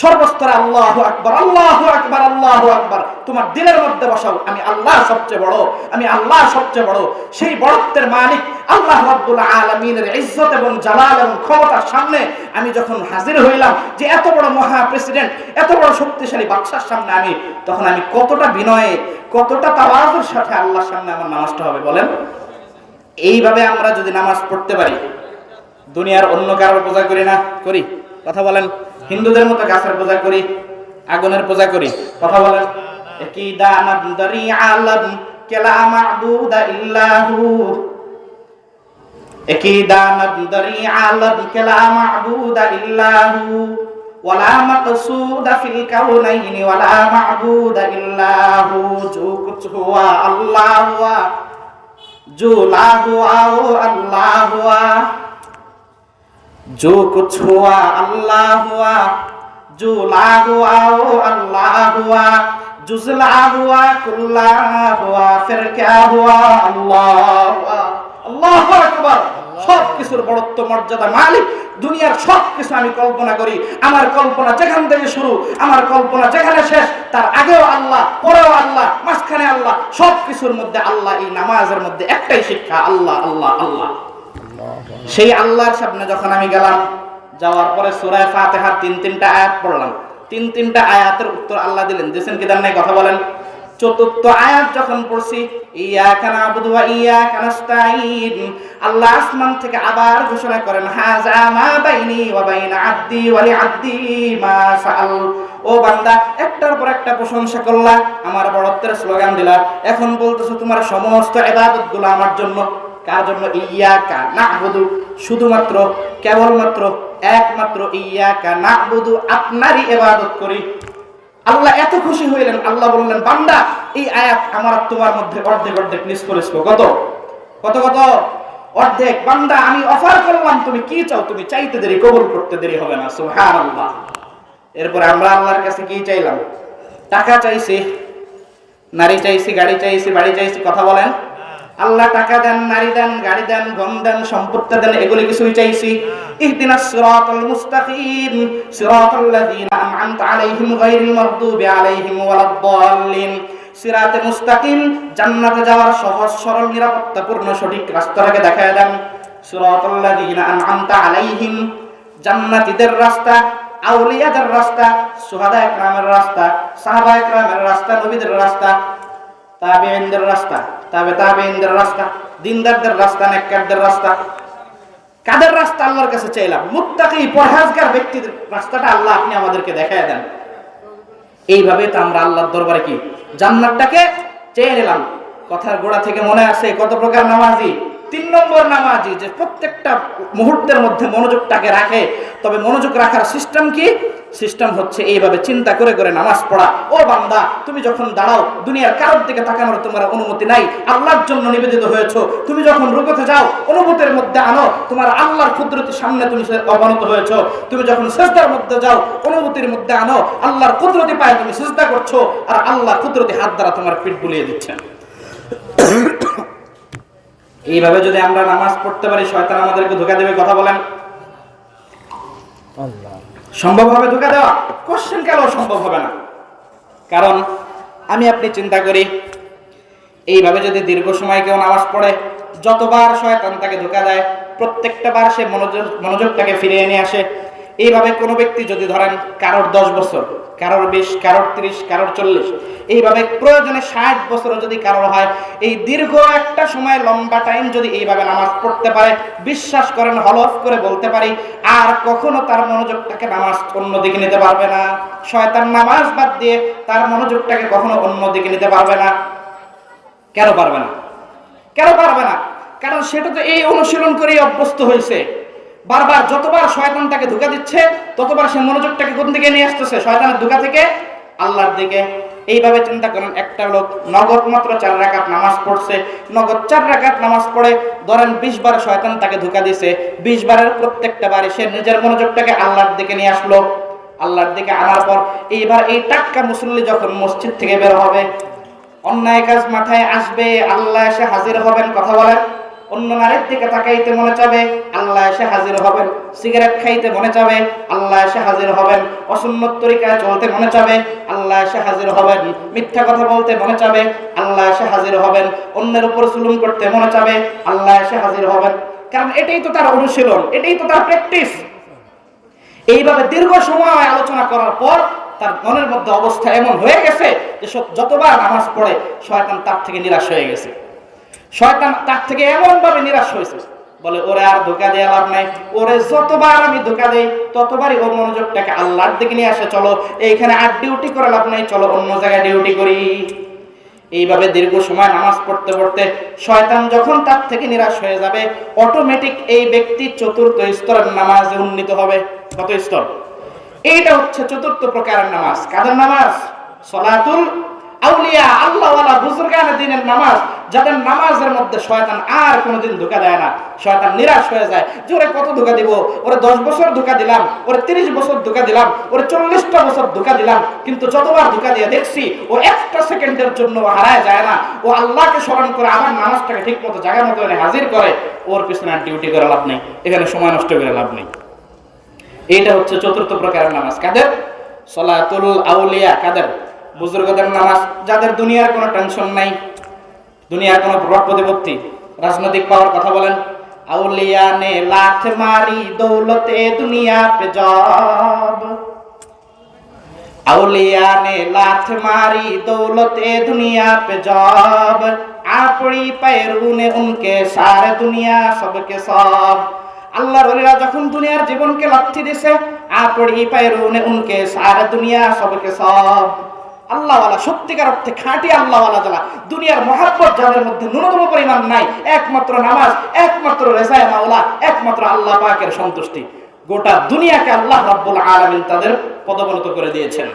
সর্বস্তরে আল্লাহু আকবার, আল্লাহু আকবার, আল্লাহু আকবার। তোমার দিলের মধ্যে বসাও আমি আল্লাহ সবচেয়ে বড়, আমি আল্লাহ সবচেয়ে বড়। সেই বড়ত্বের মালিক আল্লাহ রাব্বুল আলামিনের ইজ্জত এবং জালাল এবং ক্ষমতার সামনে আমি যখন হাজির হইলাম, যে এত বড় মহা প্রেসিডেন্ট, এত বড় শক্তিশালী বাদশার সামনে আমি, তখন আমি কতটা বিনয়ে, কতটা তাওয়াজুর সাথে আল্লাহর সামনে আমার নামাজটা হবে বলেন? এইভাবে আমরা যদি নামাজ পড়তে পারি, দুনিয়ার অন্য কারোর পূজা করি না? করি? কথা বলেন? হিন্দুদের মতো গাছের পূজা করি, আগুনের পূজা করি? কথা বলেন? একীদা নাদরি আলাম কেলা মাবুদা ইল্লাহু, একীদা নাদরি আলাম কেলা মাবুদা ইল্লাহু, ওয়ালা মাকসুদা ফিল কাউনাইনি ওয়ালা মাবুদা ইল্লাহু, जो कुछ हुआ अल्लाह हुआ, जो ला हुआ वो अल्लाह हुआ, जो कुछ हुआ अल्लाह हुआ, जो ला हुआ वो अल्लाह हुआ, जुज़ला हुआ कुल्ला हुआ, फिर क्या हुआ अल्लाह हुआ। আল্লাহু আকবার। সব কিছুর বড়ত্ব মর্যাদা মালিক। দুনিয়ার সব কিছু আমি কল্পনা করি, আমার কল্পনা যেখান থেকে শুরু, আমার কল্পনা যেখানে শেষ, তার আগেও আল্লাহ, পরেও আল্লাহ, মাঝখানে আল্লাহ, সব কিছুর মধ্যে আল্লাহ। এই নামাজের মধ্যে একটাই শিক্ষা, আল্লাহ আল্লাহ আল্লাহ। সেই আল্লাহর সামনে যখন আমি গেলাম, যাওয়ার পরে সূরা ফাতিহার 3-3টা আয়াত পড়লাম। 3-3টা আয়াতের উত্তর আল্লাহ দিলেন, দিয়েছেন কি দেন নাই? কথা বলেন? চতুর্থ আয়াত যখন পড়ছি, ইয়াকা নাবুদু ওয়া ইয়াকা নাস্তাঈন, আল্লাহ আসমান থেকে আবার ঘোষণা করেন হাযা মা বাইনি ওয়া বাইনা আবদি ওয়া লিআবদি মা সাআল। ও বান্দা, একটার পর একটা প্রশংসা করলা, আমার বড়ত্বের স্লোগান দিলা, এখন বলতেছো তোমার সমস্ত ইবাদতগুলো আমার জন্য। কার জন্য? ইয়াকা নাবুদু, শুধুমাত্র, কেবলমাত্র, একমাত্র ইয়াকা নাবুদু, আপনারই ইবাদত করি। আল্লাহ এত খুশি হইলেন, আল্লাহ বললেন বান্দা এই আয়াত আমার আর তোমার মধ্যে অর্ধেক অর্ধেক মিস করেছো। কত কত কত? অর্ধেক। বান্দা আমি অফার করলাম, তুমি কি চাও? তুমি চাইতে দেরি, কবুল করতে দেরি হবে না। সুবহানাল্লাহ। এরপরে আমরা আল্লাহর কাছে কি চাইলাম? টাকা চাইছি, নারী চাইছি, গাড়ি চাইছি, বাড়ি চাইছি। কথা বলেন? আল্লাহ টাকা দেন, নারী দেন, গাড়ি দেন, গম দেন, সম্পত্তি দেন, এগুলি কিছুই চাইছি। ইহদিনাস সিরাতাল মুস্তাকিম সিরাতাল লাযিনা আন'আমতা আলাইহিম গায়রিল মাগদুবি আলাইহিম ওয়ালাদ-দাল্লিন। সিরাতে মুস্তাকিম, জান্নাতে যাওয়ার সহজ সরল নিরাপত্তাপূর্ণ সঠিক রাস্তাটাকে দেখায় দেন। সিরাতাল লাযিনা আন'আমতা আলাইহিম, জান্নাতীদের রাস্তা, আউলিয়াদের রাস্তা, সুহাদায়ে কেরামের রাস্তা, সাহাবায়ে কেরামের রাস্তা, নবীদের রাস্তা, তাবেঈনদের রাস্তা, তাবেঈনদের রাস্তা, দিনদারদের রাস্তা, নেককারদের রাস্তা। কাদের রাস্তা আল্লাহর কাছে চাইলাম? মুত্তাকি পরহেজগার ব্যক্তির রাস্তাটা আল্লাহ আপনি আমাদেরকে দেখায় দেন। এইভাবে তো আমরা আল্লাহর দরবারে কি জান্নাতটাকে চেয়ে নিলাম। কথার গোড়া থেকে মনে আছে কত প্রকার নামাজি? 3 নম্বর নামাজি, যে প্রত্যেকটা মুহূর্তের মধ্যে মনোযোগটাকে রাখে। তবে মনোযোগ রাখার সিস্টেম কি? সিস্টেম হচ্ছে এইভাবে চিন্তা করে করে নামাজ পড়া। ও বান্দা, তুমি যখন দাঁড়াও দুনিয়ার কারোর দিকে তাকানোর তোমার অনুমতি নাই, আল্লাহর জন্য নিবেদিত হয়েছো। তুমি যখন রুকুতে যাও অনুভূতির মধ্যে আনো তোমার আল্লাহর কুদরতের সামনে তুমি অবনত হয়েছো। তুমি যখন সিজদার মধ্যে যাও অনুভূতির মধ্যে আনো আল্লাহর কুদরতি পায়ে তুমি সিজদা করছো, আর আল্লাহ কুদরতি হাত দ্বারা তোমার পিঠ বুলিয়ে দিচ্ছেন। এইভাবে যদি আমরা নামাজ পড়তে পারি, শয়তান আমাদেরকে ধোঁকা দেবে? কথা বলেন, সম্ভব হবে ধোঁকা দেওয়া? কোশ্চেন কেন সম্ভব হবে না? কারণ আমি আপনি চিন্তা করি, এইভাবে যদি দীর্ঘ সময় কেউ নামাজ পড়ে, যতবার শয়তান তাকে ধোঁকা দেয় প্রত্যেকটা বার সে মনোযোগটাকে ফিরিয়ে নিয়ে আসে। এইভাবে কোনো ব্যক্তি যদি ধরেন কারোর 10 বছর, কারোর 20, কারোর 30, কারোর 40, এইভাবে প্রয়োজনে 60 বছরও যদি কারোর হয়, এই দীর্ঘ একটা সময় লম্বা টাইম যদি এইভাবে নামাজ পড়তে পারে, বিশ্বাস করেন হলফ করে বলতে পারি আর কখনো তার মনোযোগটাকে নামাজ অন্যদিকে নিতে পারবে না। শয়তান নামাজ বাদ দিয়ে তার মনোযোগটাকে কখনো অন্যদিকে নিতে পারবে না। কেন পারবে না? কেন পারবে না? কারণ সেটা তো এই অনুশীলন করেই অভ্যস্ত হয়েছে। বারবার যতবার শয়তান তাকে ধোঁকা দিচ্ছে ততবার সে মনোযোগটাকে কোন দিকে নিয়ে আসতেছে? শয়তানের ধোঁকা থেকে আল্লাহর দিকে। এইভাবে চিন্তা করেন, একটা লোক নগদ মাত্র 4 রাকাত নামাজ পড়ছে, নগদ 4 রাকাত নামাজ পড়ে ধরেন 20 বার শয়তান তাকে ধোঁকা দিছে। 20 বারের প্রত্যেকটা বারে সে নিজের মনোযোগটাকে আল্লাহর দিকে নিয়ে আসলো। আল্লাহর দিকে আনার পর এইবার এই টাটকা মুসল্লি যখন মসজিদ থেকে বের হবে, অন্যায় কাজ মাথায় আসবে, আল্লাহ এসে হাজির হবেন। কথা বলেন, অন্য নারীর দিকে তাকাইতে মনে চাবে, আল্লাহ এসে হাজির হবেন। সিগারেট খাইতে মনে চাবে, আল্লাহ এসে হাজির হবেন। অসুন্নত তরিকায় চলতে মনে চাবে, আল্লাহ এসে হাজির হবেন। মিথ্যা কথা বলতে মনে চাবে, আল্লাহ এসে হাজির হবেন। অন্যের উপর জুলুম করতে মনে চাবে, আল্লাহ এসে হাজির হবেন। কারণ এটাই তো তার অনুশীলন, এটাই তো তার প্র্যাকটিস। এইভাবে দীর্ঘ সময় আলোচনা করার পর তার মনের মধ্যে অবস্থা এমন হয়ে গেছে যে যতবার নামাজ পড়ে শয়তান তার থেকে নিরাশ হয়ে গেছে। শয়তান তার থেকে এমন ভাবে নিরাশ হয়েছে, বলে ওরে আর ধোঁকা দিয়ে লাভ নাই, ওরে যতবার আমি ধোঁকা দেই ততবারই ওর মনোযোগটাকে আল্লাহর দিকে নিয়ে আসে। চলো এইখানে আর ডিউটি করে লাভ নাই, চলো অন্য জায়গায় ডিউটি করি। এইভাবে দীর্ঘ সময় নামাজ পড়তে পড়তে শয়তান যখন তার থেকে নিরাশ হয়ে যাবে, অটোমেটিক এই ব্যক্তি 4র্থ স্তরের নামাজে উন্নীত হবে। কত স্তর? এইটা হচ্ছে 4র্থ প্রকারের নামাজ। কাদের নামাজ? সলাতুল আউলিয়া, আল্লাহওয়ালা বুজুর্গানে দ্বীনের নামাজ, যাদের নামাজের মধ্যে শয়তান আর কোনোদিন ধোঁকা দেয় না। শয়তান নিরাশ হয়ে যায় যে ওরে কত ধোঁকা দিব, ওরে 10 বছর ধোঁকা দিলাম, ওরে 30 বছর ধোঁকা দিলাম, ওরে 40টা বছর ধোঁকা দিলাম, কিন্তু যতবার ধোঁকা দিয়ে দেখছি ও একটা সেকেন্ডের জন্য হারায় যায় না। ও আল্লাহকে স্মরণ করে আমার নামাজটাকে ঠিক মতো জায়গার মতো এনে হাজির করে। ওর পিছনে ডিউটি করে লাভ নেই, এখানে সময় নষ্ট করে লাভ নেই। এইটা হচ্ছে 4র্থ প্রকারের নামাজ। কাদের? সলাতুল আউলিয়া। কাদের? বুজুর্গদের নামাজ, যাদের দুনিয়ার কোনো টেনশন নাই, দুনিয়ার কোনো প্রভাব প্রতিপত্তি, রাজনৈতিক পাওয়ার। কথা বলেন, আউলিয়া নে লাথ মারি দৌলতে দুনিয়া পে জব, আউলিয়া নে লাথ মারি দৌলতে দুনিয়া পে জব, আপড়ি पैरूने उनके सारे दुनिया सबके सब। আল্লাহর ওলিরা যখন দুনিয়ার জীবনকে লাথি দিছে, আপড়ি पैरूने उनके सारे दुनिया सबके सब। আল্লাহওয়ালা, সত্যিকার অর্থে খাঁটি আল্লাহওয়ালা যারা, দুনিয়ার মহাব্বত যাদের মধ্যে ন্যূনতম পরিমাণ নাই, একমাত্র নামাজ, একমাত্র রেজায়ে মাওলা, একমাত্র আল্লাহ পাকের সন্তুষ্টি, গোটা দুনিয়াকে আল্লাহ রাব্বুল আলামিন তাদের পদোন্নত করে দিয়েছেন।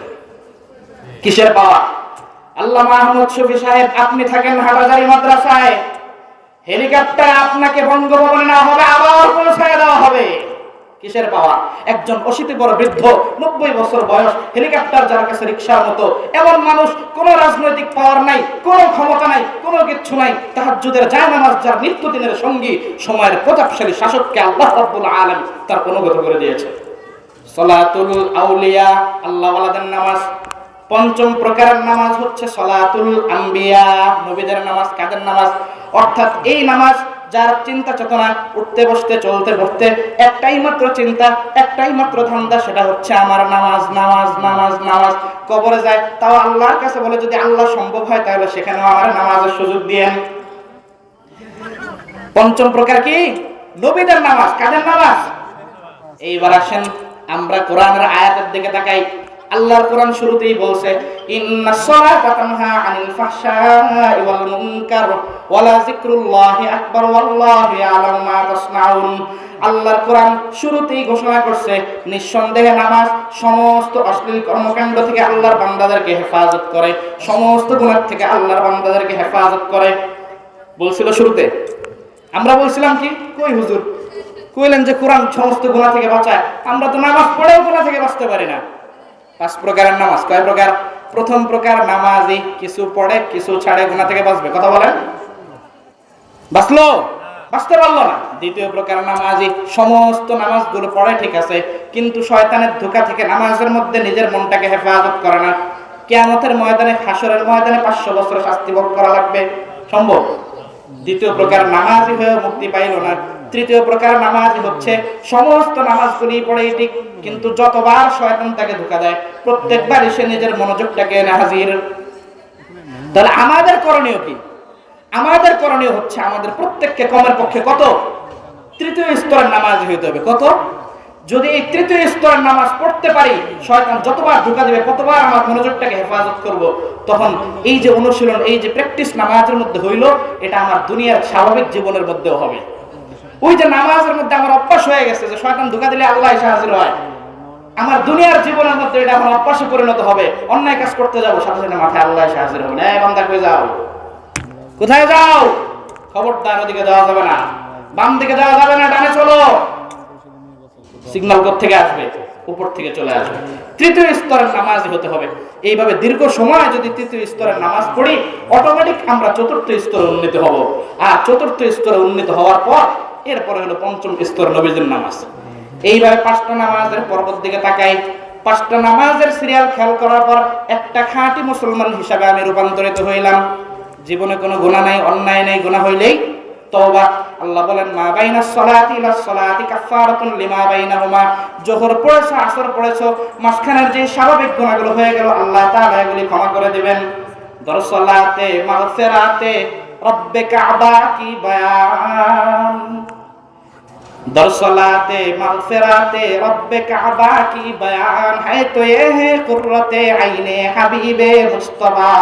কিসের পাওয়া? আল্লাহ মাহমুদ শফি সাহেব, আপনি থাকেন হাটাজারি মাদ্রাসায়, হেলিকপ্টার আপনাকে বঙ্গভবনে নেওয়া হবে, আবার পৌঁছায় দেওয়া হবে। কিসের পাওয়ার? একজন অশীতি বড় বৃদ্ধ, 90 বছর বয়স, হেলিকপ্টার যার কাছে রিকশার মতো, এমন মানুষ, কোন রাজনৈতিক পাওয়ার নাই, কোন ক্ষমতা নাই, কোনো কিচ্ছু নাই, তাহাজ্জুদের জায়নামাজ যার নিত্যদিনের সঙ্গী, সময়ের প্রতাপশালী শাসককে আল্লাহ রাব্বুল আলামিন তার অনুগত করে দিয়েছে। সলাতুল আউলিয়া, আল্লাহ ওয়ালাদের নামাজ। পঞ্চম প্রকারের নামাজ হচ্ছে সলাতুল আম্বিয়া, নবীদের নামাজ। কাদের নামাজ? অর্থাৎ এই নামাজ যার চিন্তা চেতনা, উঠতে বসতে চলতে বসতে একটাই মাত্র চিন্তা, একটাই মাত্র ধান্দা, সেটা হচ্ছে আমার নামাজ, নামাজ, নামাজ, নামাজ। কবরে যায় তাও আল্লাহর কাছে বলে, যদি আল্লাহ সম্ভব হয় তাহলে সেখানেও আমার নামাজের সুযোগ দিয়েন। পঞ্চম প্রকার কি? নবীদের নামাজ। কাদের নামাজ? এইবার আসেন আমরা কোরআনের আয়াতের দিকে তাকাই। আল্লাহর কোরআন শুরুতেই বলছে, ইন্নাস সালাতা তানহা আনিল ফাহশাই ওয়াল মুনকার ওয়ালা যিকরুল্লাহি আকবার ওয়াল্লাহু ইয়ালামু মা তাসনাউন। আল্লাহর কোরআন শুরুতেই ঘোষণা করছে, নিঃসন্দেহে নামাজ সমস্ত অশ্লীল কর্মকাণ্ড থেকে আল্লাহর বান্দাদেরকে হেফাজত করে, সমস্ত গুনাহ থেকে আল্লাহর বান্দাদেরকে হেফাজত করে। বলছিল শুরুতে, আমরা বলছিলাম কি, কই হুজুর কইলেন যে কোরআন সমস্ত গুনাহ থেকে বাঁচায়, আমরা তো নামাজ পড়েও গুনাহ থেকে বাঁচতে পারি না। 5 প্রকারের নামাজ। কয় প্রকার? প্রথম প্রকার নামাজি, কিছু পড়ে কিছু ছাড়ে, গুনাহ থেকে বাঁচবে। কথা বলেন, বাঁচলো? বাঁচতে পারলো না। দ্বিতীয় প্রকার নামাজি, সমস্ত নামাজগুলো পড়ে ঠিক আছে, কিন্তু শয়তানের ধোঁকা থেকে নামাজের মধ্যে নিজের মনটাকে হেফাজত করে না। কিয়ামতের ময়দানে, হাসরের ময়দানে 500 বছর শাস্তি ভোগ করা লাগবে। সম্ভব? দ্বিতীয় প্রকার নামাজি হয়ে মুক্তি পাইল না। তৃতীয় প্রকার নামাজি হচ্ছে সমস্ত নামাজগুলি পড়ে ঠিক, কিন্তু যতবার শয়তান তাকে ধোঁকা দেয় প্রত্যেকবারই সে নিজের মনোযোগটাকে এনে হাজির। তাহলে আমাদের করণীয় কি? আমাদের করণীয় হচ্ছে আমাদের প্রত্যেককে কমের পক্ষে কত? তৃতীয় স্তরের নামাজি হইতে হবে। কত? যদি এই তৃতীয় স্তরের নামাজ পড়তে পারি, শয়তান যতবার ধোঁকা দেবে কতবার আমার মনোযোগটাকে হেফাজত করব, তখন এই যে অনুশীলন, এই যে প্র্যাকটিস নামাজের মধ্যে হইল, এটা আমার দুনিয়ার স্বাভাবিক জীবনের মধ্যেও হবে। ওই যে নামাজের মধ্যে আমার অভ্যাস হয়ে গেছে যে শয়তান ধোঁকা দিলে আল্লাহ এসে হাজির হয়, আমার দুনিয়ার জীবনের মধ্যে এটা এখন অভ্যাসে পরিণত হবে। অন্যায় কাজ করতে যাবো, সাথে সাথে মাথায় আল্লাহ এসে হাজির হবে। এই বান্দা কই যাও? কোথায় যাও? খবরদার ওদিকে যাওয়া যাবে না, বাম দিকে যাওয়া যাবে না, ডানে চলো। সিগন্যাল কোথা থেকে আসবে? উপর থেকে চলে আসবে। তৃতীয় স্তরের নামাজি হতে হবে। এইভাবে দীর্ঘ সময় যদি তৃতীয় স্তরের নামাজ পড়ি, অটোমেটিক আমরা চতুর্থ স্তরে উন্নীত হব। আর চতুর্থ স্তরে উন্নীত হওয়ার পর এরপরে হলো পঞ্চম স্তর, নবীদের নামাজ। এইভাবে 5টা নামাজের পর্বত দিকে তাকাই। 5টা নামাজের সিরিয়াল খেয়াল করার পর একটা খাঁটি মুসলমান হিসাবে আমি রূপান্তরিত হইলাম। জীবনে কোনো গুনাহ নাই, অন্যায় নাই, গুনাহ হইলেই তওবা। আল্লাহ বলেন, মা বাইনাস সালাতি ইলাস সালাতি কাফারাতুন লিমা বাইনাহুমা। যোহর পড়েছো, আসর পড়েছো, মাঝখানের যে স্বাভাবিক গুনাহগুলো হয়ে গেল আল্লাহ তাআলা এগুলি ক্ষমা করে দিবেন। দরসালাতে মাগফিরাতে রব্বে কাবা কি বয়ান, দরসালাতে মাগফিরাতে রব্বে কাবা কি বয়ান, है तो ये है कुर्रते आईने हबीबे मुस्तफा।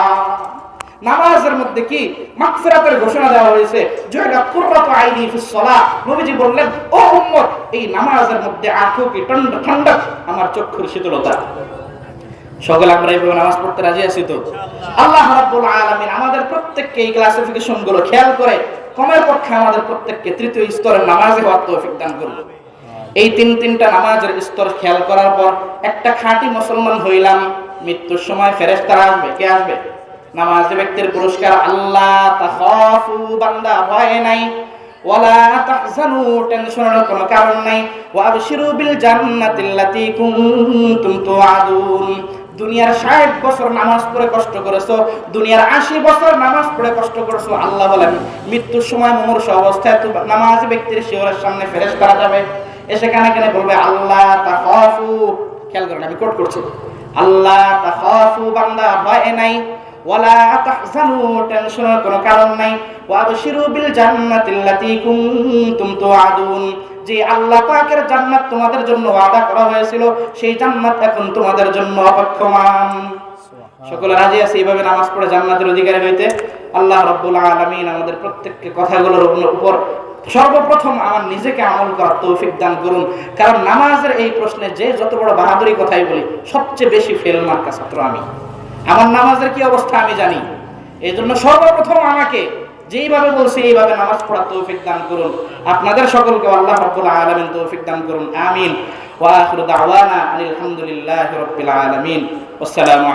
নামাজের মধ্যে কি মাগফিরাতের ঘোষণা দেওয়া হয়েছে, যেটা কুররাতু আইনি ফিস সালাহ। নবীজি বললেন, ও উম্মত, এই নামাজের মধ্যে আঁখো কি ঠান্ডা, আমার চক্ষুর শীতলতা। সকলে আমরা এইভাবে নামাজ পড়তে রাজি আছি তো? আল্লাহ রাব্বুল আলামিন আমাদের প্রত্যেককে এই ক্লাসিফিকেশন গুলো খেয়াল করে কমের পক্ষে আমাদের প্রত্যেককে তৃতীয় স্তরের নামাজে হওয়ার তৌফিক দান করুন। এই তিনটা নামাজের স্তর খেয়াল করার পর একটা খাঁটি মুসলমান হইলাম। মৃত্যুর সময় ফেরেশতারা আসবে। কে আসবে? নামাজি ব্যক্তির পুরস্কার, আল্লাহ তাখাফু, বান্দা ভয় নাই, ওয়ালা তাহজানু, টেনশনের কোনো কারণ নাই, ওয়া আবশিরু বিল জান্নাতিল্লাতী কুনতুম তুআদুন। দুনিয়ার 60 বছর নামাজ পড়ে কষ্ট করেছো, দুনিয়ার 80 বছর নামাজ পড়ে কষ্ট করেছো, আল্লাহ বলেন মৃত্যুর সময় মুমূর্ষু অবস্থায় তো নামাজি ব্যক্তির শিয়রের সামনে ফেরেশতারা যাবে, এসে কানে কানে বলবে, আল্লাহ তাখাফু। খেয়াল করেন, আমি কোট করছি, আল্লাহ তাখাফু, বান্দা ভয় নাই, ওয়ালা তাহজানু, টেনশনের কোনো কারণ নাই, ওয়া আবশিরু বিল জান্নাতিল্লাতী কুনতুম তুআদুন, যে আল্লাহ পাকের জান্নাত তোমাদের জন্য ওয়াদা করা হয়েছিল, সেই জান্নাত এখন তোমাদের জন্য অপেক্ষমান। সকলে রাজি আছে এইভাবে নামাজ পড়ে জান্নাতের অধিকারী হইতে? আল্লাহ রাব্বুল আলামিন আমাদের প্রত্যেককে কথাগুলোর উপর সর্বপ্রথম আমার নিজেকে আমল করার তৌফিক দান করুন। কারণ নামাজের এই প্রশ্নে যে যত বড় বাহাদুরি কথাই বলি, সবচেয়ে বেশি ফেল মার্কা ছাত্র আমি। আমার নামাজের কি অবস্থা আমি জানি। এই জন্য সর্বপ্রথম আমাকে যেইভাবে বলছি এইভাবে নামাজ পড়ার তৌফিক দান করুন। আপনাদের সকলকে আল্লাহ রাব্বুল আলামিন তৌফিক দান করুন, আমিন। ওয়া আখিরু দাওয়ানা আলহামদুলিল্লাহি রাব্বিল আলামিন। আসসালামু